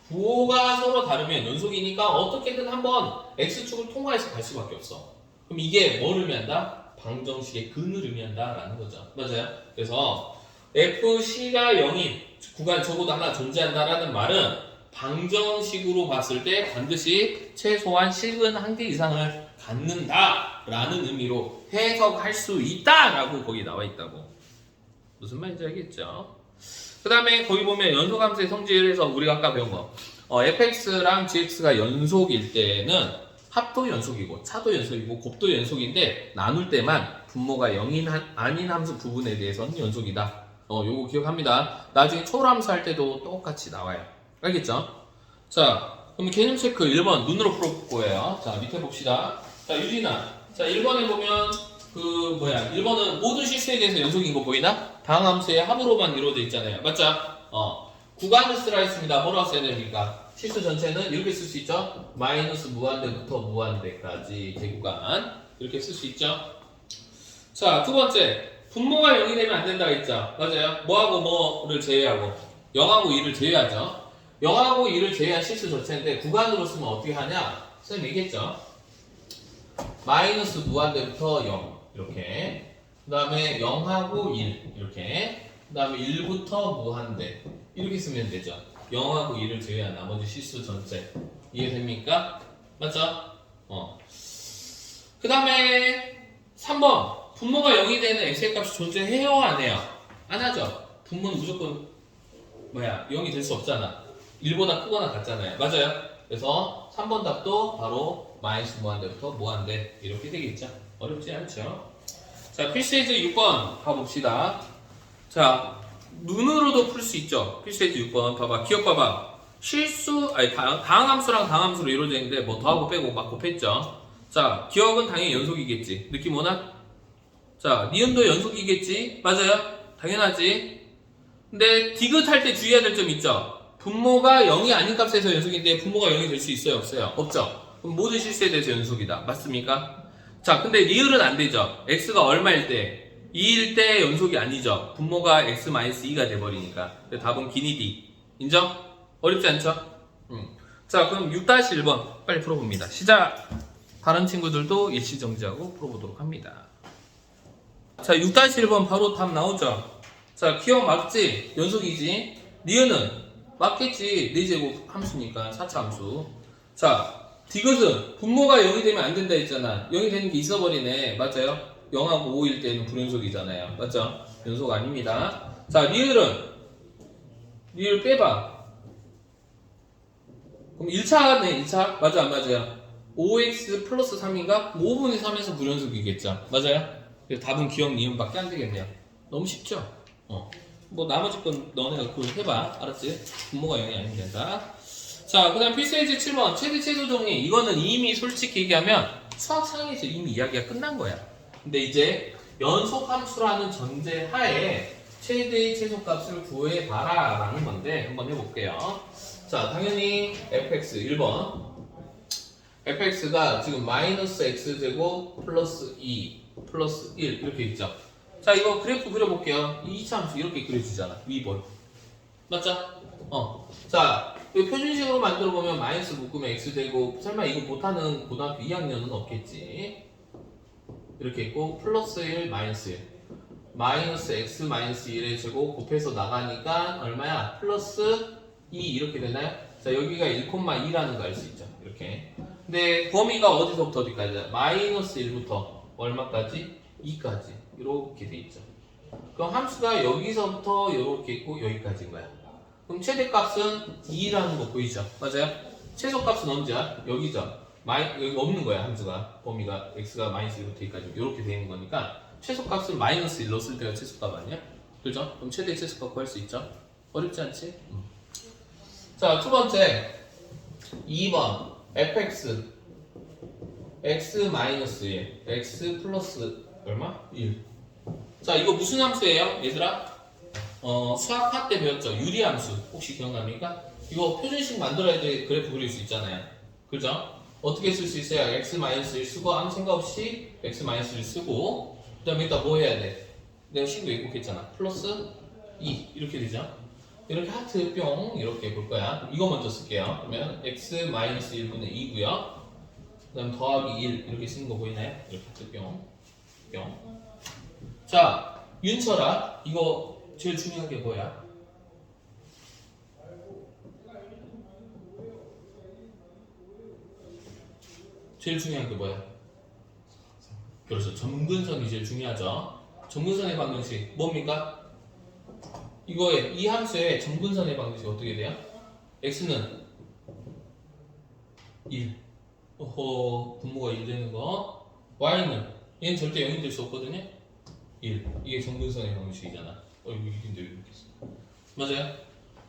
부호가 서로 다르면 연속이니까 어떻게든 한번 x축을 통과해서 갈 수밖에 없어. 그럼 이게 뭐를 의미한다? 방정식의 근을 의미한다라는 거죠. 맞아요? 그래서 FC가 0인 구간 적어도 하나 존재한다라는 말은 방정식으로 봤을 때 반드시 최소한 실근 한 개 이상을 갖는다 라는 의미로 해석할 수 있다라고 거기 나와 있다고. 무슨 말인지 알겠죠? 그 다음에 거기 보면 연소함수의 성질에서 우리가 아까 배운 거 fx랑 gx가 연속일 때는 합도 연속이고 차도 연속이고 곱도 연속인데 나눌 때만 분모가 0인 아닌 함수 부분에 대해서는 연속이다. 요거 기억합니다. 나중에 초월함수 할 때도 똑같이 나와요. 알겠죠? 자, 그럼 개념 체크 1번 눈으로 풀어볼 거예요. 자, 밑에 봅시다. 자, 유진아. 자, 1번에 보면 1번은 모든 실수에 대해서 연속인 거 보이나? 다항함수의 합으로만 이루어져 있잖아요. 맞죠? 구간을 쓰라 했습니다. 뭐라고 써야 됩니까? 실수 전체는 이렇게 쓸 수 있죠? 마이너스 무한대부터 무한대까지 대구간 이렇게 쓸 수 있죠? 자, 두 번째 분모가 0이 되면 안 된다고 했죠? 맞아요? 뭐하고 뭐를 제외하고 0하고 2를 제외하죠? 0하고 2를 제외한 실수 전체인데 구간으로 쓰면 어떻게 하냐? 선생님 얘기했죠? 마이너스 무한대부터 0 이렇게 그 다음에 0하고 1 이렇게 그 다음에 1부터 무한대 이렇게 쓰면 되죠. 0하고 2를 제외한 나머지 실수 전체 이해됩니까? 맞죠? 그 다음에 3번 분모가 0이 되는 x의 값이 존재해요 안 해요? 안 하죠. 분모는 무조건 0이 될 수 없잖아. 1보다 크거나 같잖아요. 맞아요? 그래서 3번 답도 바로 마이너스 무한대부터 무한대 이렇게 되겠죠. 어렵지 않죠? 자, 필수에이즈 6번 가봅시다. 자, 눈으로도 풀 수 있죠. 필수에이즈 6번 봐봐. 기억 봐봐. 다항함수랑 다항함수로 이루어져 있는데 뭐 더하고 빼고 막 곱했죠. 자, 기억은 당연히 연속이겠지. 느낌 오나? 자, 니은도 연속이겠지. 맞아요? 당연하지. 근데 디귿할 때 주의해야 될 점 있죠. 분모가 0이 아닌 값에서 연속인데 분모가 0이 될 수 있어요? 없어요? 없죠? 그럼 모든 실수에 대해서 연속이다. 맞습니까? 자, 근데 리을은 안 되죠. x가 얼마일 때? 2일 때 연속이 아니죠. 분모가 x-2가 돼버리니까. 답은 기니 D. 인정? 어렵지 않죠? 자, 그럼 6-1번 빨리 풀어봅니다. 시작! 다른 친구들도 일시정지하고 풀어보도록 합니다. 자, 6-1번 바로 답 나오죠? 자, 기억 맞지? 연속이지? 리을은 맞겠지. 4제곱 함수니까 4차 함수. 자, 디귿은 분모가 0이 되면 안 된다 했잖아. 0이 되는 게 있어버리네. 맞아요? 0하고 5일 때는 불연속이잖아요. 맞죠? 연속 아닙니다. 자, 리을 빼봐. 그럼 1차네, 1차. 맞아, 안 맞아요? 5x 플러스 3인가? 5분의 3에서 불연속이겠죠. 맞아요? 그래서 답은 기억 니은밖에 안 되겠네요. 너무 쉽죠? 뭐 나머지 건 너네가 그걸 해봐. 알았지? 분모가 0이 아니면 된다. 자, 그 다음 필수에이즈 7번 최대 정리. 이거는 이미 솔직히 얘기하면 수학상에서 이미 이야기가 끝난 거야. 근데 이제 연속함수라는 전제 하에 최대의 최소값을 구해봐라 라는 건데 한번 해볼게요. 자, 당연히 fx 1번 fx가 지금 마이너스 x제곱 플러스 2 플러스 1 이렇게 있죠. 자, 이거 그래프 그려볼게요. 이 2차 함수 이렇게 그려지잖아. 위볼. 맞죠? 자, 이 표준식으로 만들어보면 마이너스 묶으면 x제곱. 설마 이거 못하는 고등학교 2학년은 없겠지. 이렇게 있고 플러스 1 마이너스 1 마이너스 x 마이너스 1의 제곱 곱해서 나가니까 얼마야? 플러스 2 이렇게 되나요? 자, 여기가 1,2라는 거 알 수 있죠. 이렇게. 근데 범위가 어디서부터 어디까지야? 마이너스 1부터 얼마까지? 2까지 이렇게 돼 있죠. 그럼 함수가 여기서부터 이렇게 있고 여기까지인 거야. 그럼 최대값은 2라는 거 보이죠? 맞아요? 최소값은 언제야? 여기죠. 여기 없는 거야. 함수가 범위가 x가 마이너스 1부터 2까지 이렇게 되는 거니까 최소값은 마이너스 1 넣었을 때가 최소값 아니야? 그죠? 그럼 최대 최소값 구할 수 있죠? 어렵지 않지? 자, 두 번째 2번 fx x-1 x 플러스 얼마? 1. 자, 이거 무슨 함수예요? 얘들아? 수학화 때 배웠죠? 유리함수. 혹시 기억납니까? 이거 표준식 만들어야 돼. 그래프 그릴 수 있잖아요. 그죠? 어떻게 쓸 수 있어요? x-1 쓰고 아무 생각 없이 x-1 쓰고 그 다음에 이따 뭐 해야 돼? 내가 식도 왜곡했잖아. 플러스 2 이렇게 되죠? 이렇게 하트 뿅 이렇게 볼 거야. 이거 먼저 쓸게요. 그러면 x-1분의 2고요. 그 다음 더하기 1 이렇게 쓰는 거 보이나요? 이렇게 하트 뿅 뿅. 자, 윤철아, 이거 제일 중요한 게 뭐야? 제일 중요한 게 뭐야? 그렇죠. 점근선이 제일 중요하죠. 점근선의 방정식 뭡니까? 이거의 이 함수의 점근선의 방정식 어떻게 돼요? x는 1. 어허, 분모가 1 되는 거. y는 얘는 절대 0이 될 수 없거든요. 1. 이게 점근선의 방정식이잖아. 이거 이긴데 이렇게 써. 맞아요?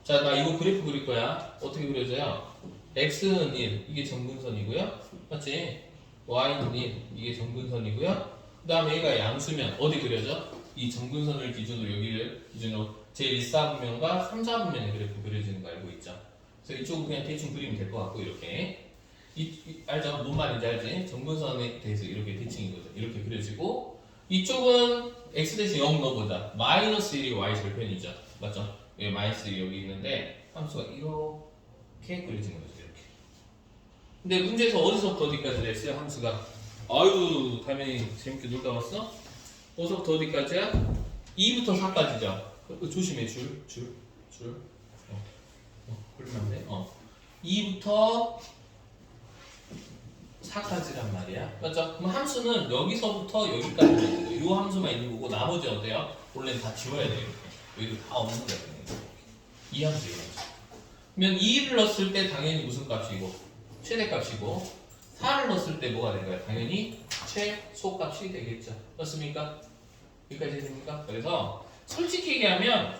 자, 나 이거 그래프 그릴 거야. 어떻게 그려져요? x는 1. 이게 점근선이고요. 맞지? y는 1. 이게 점근선이고요. 그 다음에 얘가 양수면 어디 그려져? 이 점근선을 기준으로 여기를 기준으로 제1사분면과 3사분면의 그래프 그려지는 거 알고 있죠? 그래서 이쪽은 그냥 대충 그리면 될 것 같고 이렇게 알죠? 뭔 말인지 알지? 점근선에 대해서 이렇게 대칭인 거죠. 이렇게 그려지고 이쪽은 x 대신 0 넣어보자. 마이너스 1이 y 절편이죠. 맞죠? 여기 마이너스 1이 여기 있는데 함수가 이렇게 그려지는 거죠. 이렇게. 근데 문제에서 어디서부터 어디까지 냈어요? 함수가 아유 당연히 재밌게 놀다 왔어? 어디서부터 어디까지야? 2부터 4까지죠. 조심해 줄. 걸리면 안 돼. 2부터 4까지란 말이야. 맞죠? 그럼 함수는 여기서부터 여기까지 있는 거예요. 이 함수만 있는 거고 나머지 어때요? 원래는 다 지워야 돼요. 여기 다 없는 거야. 이 함수, 이 함수. 그러면 2를 넣었을 때 당연히 무슨 값이고 최대값이고 4를 넣었을 때 뭐가 된 거야? 당연히 최소값이 되겠죠. 맞습니까? 여기까지 됩니까? 그래서 솔직히 얘기하면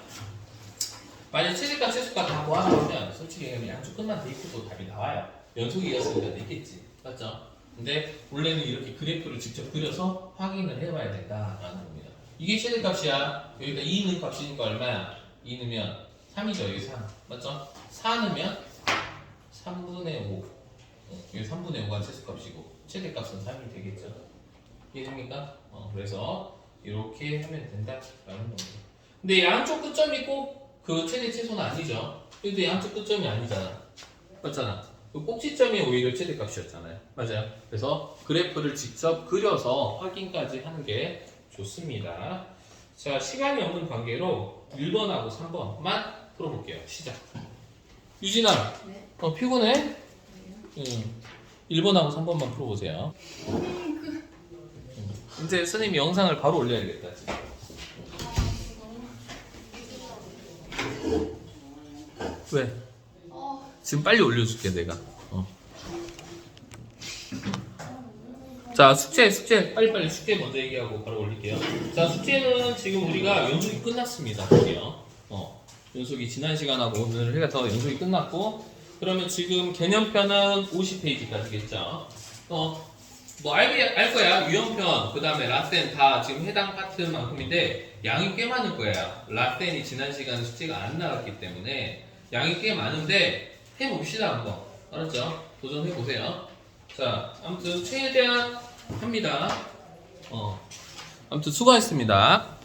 만약 최대값, 최소값 다 모아놓으면 솔직히 얘기하면 양쪽 끝만 대입해도 답이 나와요. 연속이었으니까 되겠지. 맞죠? 근데 원래는 이렇게 그래프를 직접 그려서 확인을 해봐야 된다라는 겁니다. 이게 최대값이야. 여기다 2 넣은 값이니까 얼마야? 2 넣으면 3이죠. 여기 3. 맞죠? 4 넣으면 3분의 5. 여기 3분의 5가 최소값이고 최대값은 3이 되겠죠. 이해됩니까? 그래서 이렇게 하면 된다라는 겁니다. 근데 양쪽 끝점이 꼭 그 최대 최소는 아니죠. 근데 양쪽 끝점이 아니잖아. 맞잖아. 그 꼭지점이 오히려 최대값이었잖아요. 맞아요. 그래서 그래프를 직접 그려서 확인까지 하는 게 좋습니다. 자, 시간이 없는 관계로 1번하고 3번만 풀어볼게요. 시작. 유진아, 네. 피곤해? 응. 1번하고 3번만 풀어보세요. 이제 선생님이 영상을 바로 올려야겠다. 지금. 왜? 지금 빨리 올려줄게 내가. 자, 숙제 빨리빨리 숙제 먼저 얘기하고 바로 올릴게요. 자, 숙제는 지금 우리가 연속이 끝났습니다. 볼게요. 연속이 지난 시간하고 오늘 해서 연속이 끝났고, 그러면 지금 개념편은 50페이지까지겠죠. 뭐 알 거야. 유형편, 그 다음에 라센 다 지금 해당 파트만큼인데 양이 꽤 많을 거야. 라센이 지난 시간에 숙제가 안 나왔기 때문에 양이 꽤 많은데 해봅시다 한번. 알았죠? 도전해보세요. 자, 아무튼 최대한 합니다. 아무튼 수고하셨습니다.